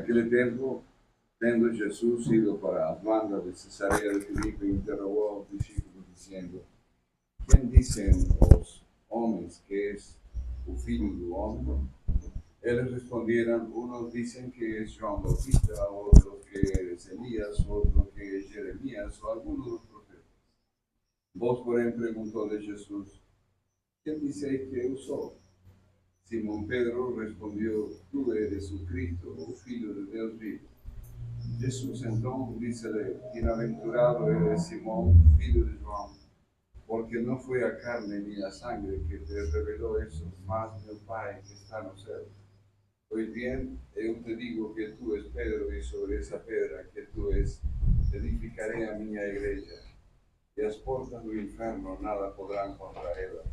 Naquele tempo, tendo Jesus ido para Atlanta de Cesarea de Filipe, interrogou aos discípulos, dizendo: Quem dizem os homens que és o Filho do Homem? Eles responderam: unos dicen que es Juan Bautista, otros que es Elías, otros que es Jeremías o algunos de los profetas. Vos, porém, perguntou-lhe Jesus: Quem dizeis que eu sou? Simão Pedro respondeu: Tu eres o Cristo, o Filho de Deus vivo. Jesus então disse-lhe: Bienaventurado eres Simão, filho de João, porque não foi a carne ni a sangre que te revelou isso, mas meu Pai que está no céu. Pois bien, eu te digo que tú és Pedro, e sobre esa pedra que tú és, edificaré a minha igreja, e as portas do inferno nada poderão contra ela.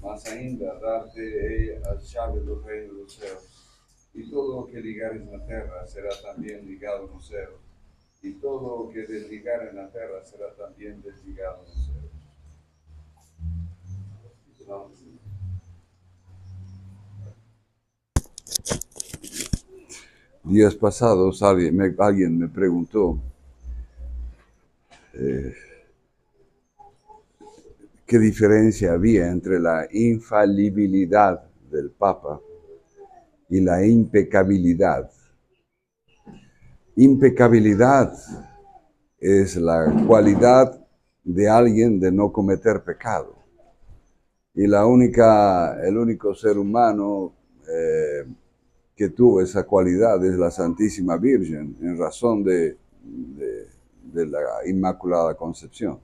Mas ainda dar-te-ei a chave do reino dos céus, e todo o que ligares na terra será também ligado no céu, e todo o que desligares na terra será também desligado no céu. Días pasados alguien me preguntó qué diferencia había entre la infalibilidad del Papa y la impecabilidad. Impecabilidad es la cualidad de alguien de no cometer pecado. Y el único ser humano que tuvo esa cualidad es la Santísima Virgen, en razón de la Inmaculada Concepción.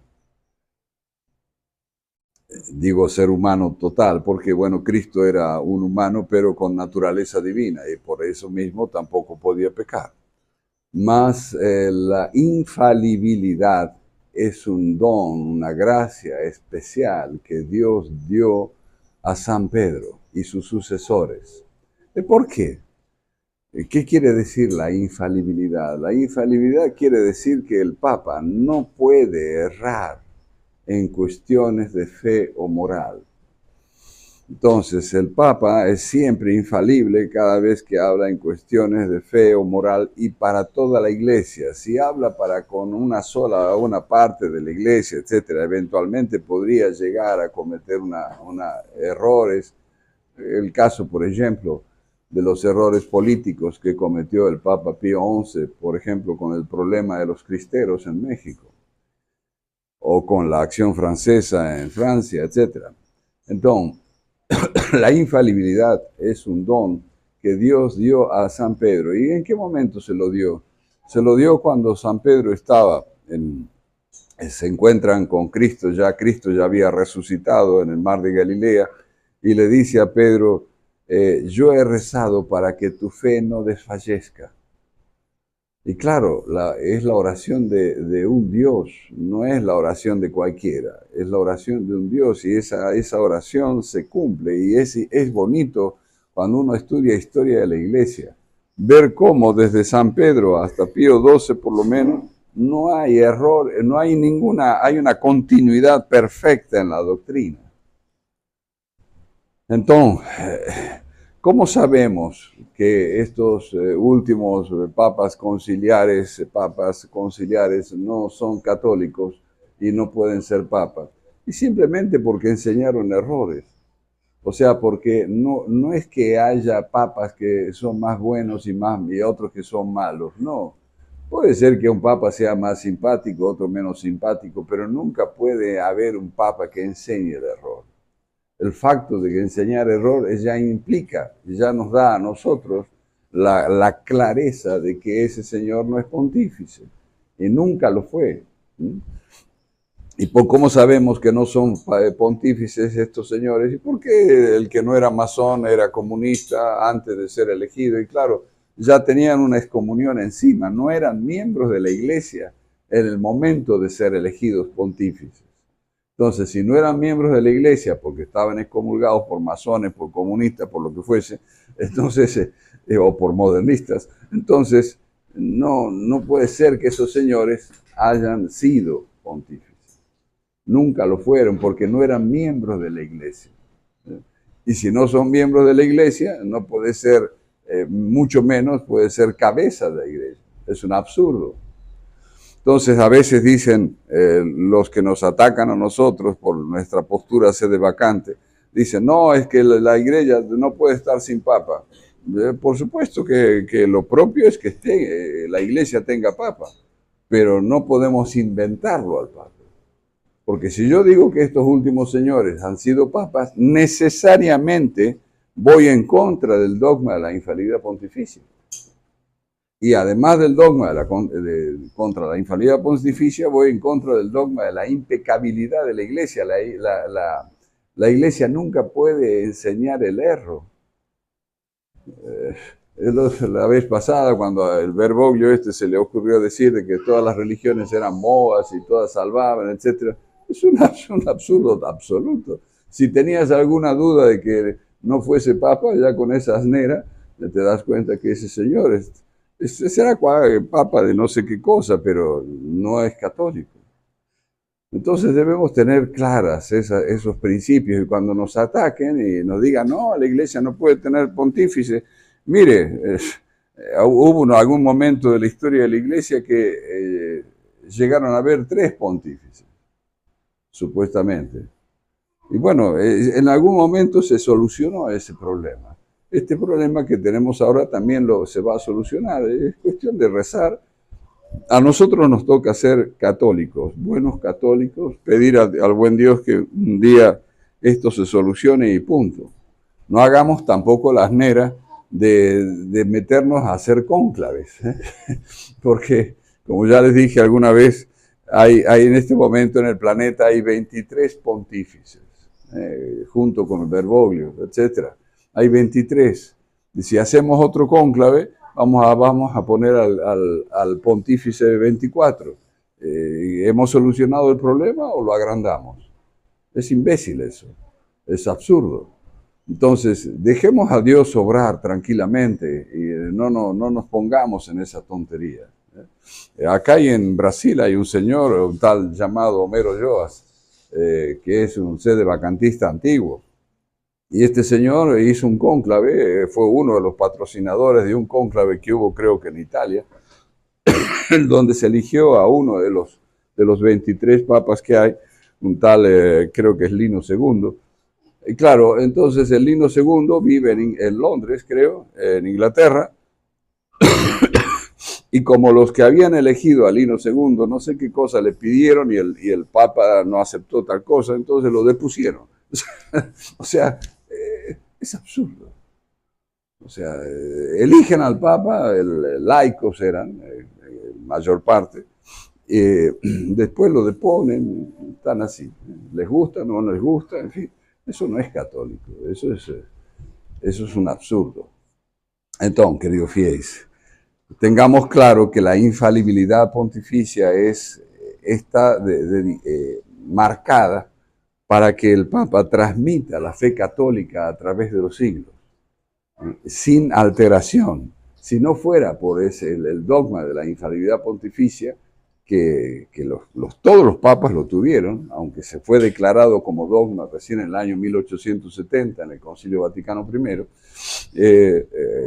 Digo ser humano total, porque bueno, Cristo era un humano, pero con naturaleza divina, y por eso mismo tampoco podía pecar. Mas la infalibilidad es un don, una gracia especial que Dios dio a San Pedro y sus sucesores. ¿Por qué? ¿Qué quiere decir la infalibilidad? La infalibilidad quiere decir que el Papa no puede errar en cuestiones de fe o moral. Entonces, el Papa es siempre infalible cada vez que habla en cuestiones de fe o moral y para toda la Iglesia. Si habla con una parte de la Iglesia, etcétera, eventualmente podría llegar a cometer errores. El caso, por ejemplo, de los errores políticos que cometió el Papa Pío XI, por ejemplo, con el problema de los cristeros en México, o con la acción francesa en Francia, etc. Entonces, la infalibilidad es un don que Dios dio a San Pedro. ¿Y en qué momento se lo dio? Se lo dio cuando San Pedro se encuentran con Cristo ya había resucitado en el mar de Galilea, y le dice a Pedro: yo he rezado para que tu fe no desfallezca. Y claro, es la oración de un Dios, no es la oración de cualquiera, es la oración de un Dios, y esa oración se cumple, y es bonito cuando uno estudia historia de la Iglesia, ver cómo desde San Pedro hasta Pío XII por lo menos, no hay error, hay una continuidad perfecta en la doctrina. Entonces, ¿cómo sabemos que estos últimos papas conciliares no son católicos y no pueden ser papas? Y simplemente porque enseñaron errores. O sea, porque no es que haya papas que son más buenos y otros que son malos, no. Puede ser que un papa sea más simpático, otro menos simpático, pero nunca puede haber un papa que enseñe el error. El facto de que enseñar error ya nos da a nosotros la clareza de que ese señor no es pontífice, y nunca lo fue. ¿Y cómo sabemos que no son pontífices estos señores? ¿Y por qué el que no era masón era comunista antes de ser elegido? Y claro, ya tenían una excomunión encima, no eran miembros de la Iglesia en el momento de ser elegidos pontífices. Entonces, si no eran miembros de la Iglesia porque estaban excomulgados por masones, por comunistas, por lo que fuese, entonces, o por modernistas, entonces no puede ser que esos señores hayan sido pontífices. Nunca lo fueron porque no eran miembros de la Iglesia. Y si no son miembros de la Iglesia, no puede ser mucho menos puede ser cabeza de la iglesia. Es un absurdo. Entonces a veces dicen los que nos atacan a nosotros por nuestra postura sede vacante, dicen, no, es que la iglesia no puede estar sin papa. Por supuesto que lo propio es que la iglesia tenga papa, pero no podemos inventarlo al papa. Porque si yo digo que estos últimos señores han sido papas, necesariamente voy en contra del dogma de la infalibilidad pontificia. Y además del dogma contra la infalibilidad pontificia, voy en contra del dogma de la impecabilidad de la iglesia. La iglesia nunca puede enseñar el error. La vez pasada, cuando el Bergoglio se le ocurrió decir de que todas las religiones eran modas y todas salvaban, etc. Es un absurdo absoluto. Si tenías alguna duda de que no fuese papa, ya con esa asnera, te das cuenta que ese señor será papa de no sé qué cosa, pero no es católico. Entonces debemos tener claras esos principios, y cuando nos ataquen y nos digan, no, la iglesia no puede tener pontífice, mire, hubo algún momento de la historia de la iglesia que llegaron a haber 3 pontífices, supuestamente. Y bueno, en algún momento se solucionó ese problema. Este problema que tenemos ahora también se va a solucionar. Es cuestión de rezar. A nosotros nos toca ser católicos, buenos católicos, pedir al buen Dios que un día esto se solucione y punto. No hagamos tampoco la asnera de meternos a hacer cónclaves, porque, como ya les dije alguna vez, hay en este momento en el planeta hay 23 pontífices, junto con el Bergoglio, etc. Hay 23. Y si hacemos otro cónclave, vamos a poner al pontífice 24. ¿Hemos solucionado el problema o lo agrandamos? Es imbécil eso, es absurdo. Entonces, dejemos a Dios obrar tranquilamente y no nos pongamos en esa tontería. Acá en Brasil hay un señor, un tal llamado Homero Joas, que es un sede vacantista antiguo. Y este señor hizo un cónclave, fue uno de los patrocinadores de un cónclave que hubo, creo que en Italia, donde se eligió a uno de los 23 papas que hay, un tal, creo que es Lino II. Y claro, entonces el Lino II vive en Londres, creo, en Inglaterra, y como los que habían elegido a Lino II, no sé qué cosa le pidieron y el Papa no aceptó tal cosa, entonces lo depusieron. O sea, es absurdo. O sea, eligen al Papa, laicos eran, mayor parte, después lo deponen, están así. Les gusta, no les gusta, en fin. Eso no es católico, eso es un absurdo. Entonces, queridos fieles, tengamos claro que la infalibilidad pontificia está marcada para que el Papa transmita la fe católica a través de los siglos, sin alteración. Si no fuera por el dogma de la infalibilidad pontificia, que todos los papas lo tuvieron, aunque se fue declarado como dogma recién en el año 1870 en el Concilio Vaticano I,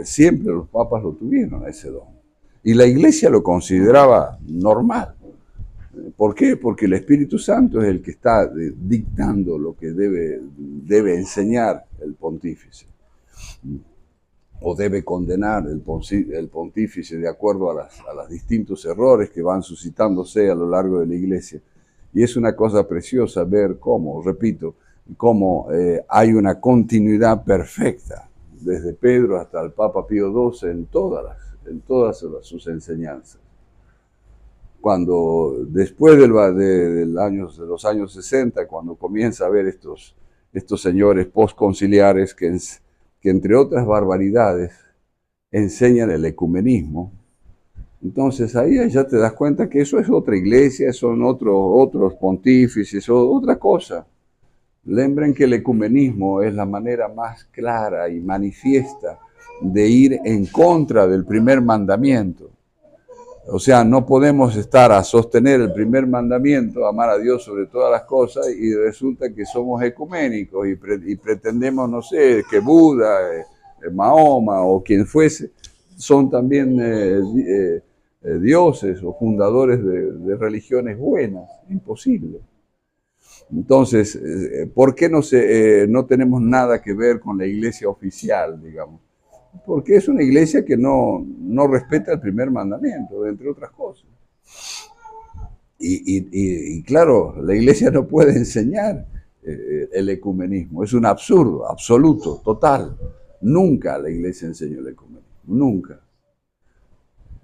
siempre los papas lo tuvieron, ese dogma. Y la Iglesia lo consideraba normal. ¿Por qué? Porque el Espíritu Santo es el que está dictando lo que debe enseñar el pontífice, o debe condenar el pontífice de acuerdo a los distintos errores que van suscitándose a lo largo de la Iglesia. Y es una cosa preciosa ver cómo, repito, cómo hay una continuidad perfecta, desde Pedro hasta el Papa Pío XII, en todas sus enseñanzas. Cuando después de los años 60, cuando comienza a ver estos señores postconciliares que entre otras barbaridades enseñan el ecumenismo, entonces ahí ya te das cuenta que eso es otra iglesia, son otros pontífices, otra cosa. Lembren que el ecumenismo es la manera más clara y manifiesta de ir en contra del primer mandamiento. O sea, no podemos estar a sostener el primer mandamiento, amar a Dios sobre todas las cosas, y resulta que somos ecuménicos y pretendemos, no sé, que Buda Mahoma o quien fuese, son también dioses o fundadores de religiones buenas. Imposible. Entonces, ¿por qué no tenemos nada que ver con la iglesia oficial, digamos? Porque es una iglesia que no respeta el primer mandamiento, entre otras cosas. Y claro, la iglesia no puede enseñar el ecumenismo. Es un absurdo, absoluto, total. Nunca la iglesia enseñó el ecumenismo, nunca.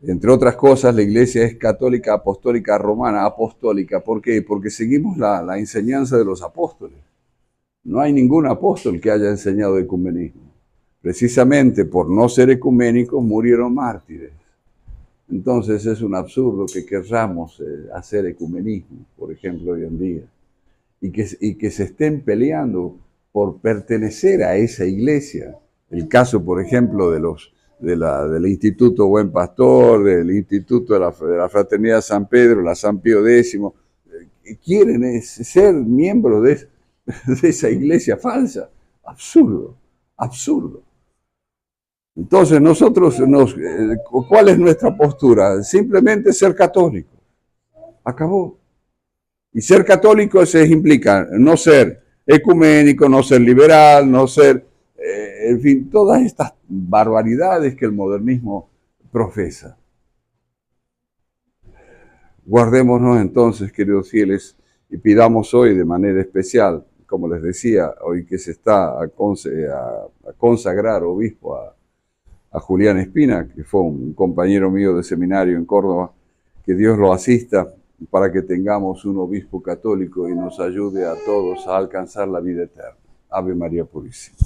Entre otras cosas, la iglesia es católica, apostólica, romana, apostólica. ¿Por qué? Porque seguimos la enseñanza de los apóstoles. No hay ningún apóstol que haya enseñado ecumenismo. Precisamente por no ser ecuménicos murieron mártires. Entonces es un absurdo que querramos hacer ecumenismo, por ejemplo, hoy en día. Y que se estén peleando por pertenecer a esa iglesia. El caso, por ejemplo, del Instituto Buen Pastor, del Instituto de la Fraternidad San Pedro, la San Pío X, quieren ser miembros de esa iglesia falsa. Absurdo, absurdo. Entonces nosotros, ¿cuál es nuestra postura? Simplemente ser católicos. Acabó. Y ser católico implica no ser ecuménico, no ser liberal, no ser, en fin, todas estas barbaridades que el modernismo profesa. Guardémonos entonces, queridos fieles, y pidamos hoy de manera especial, como les decía, hoy que se está a consagrar obispo a Julián Espina, que fue un compañero mío de seminario en Córdoba, que Dios lo asista para que tengamos un obispo católico y nos ayude a todos a alcanzar la vida eterna. Ave María Purísima.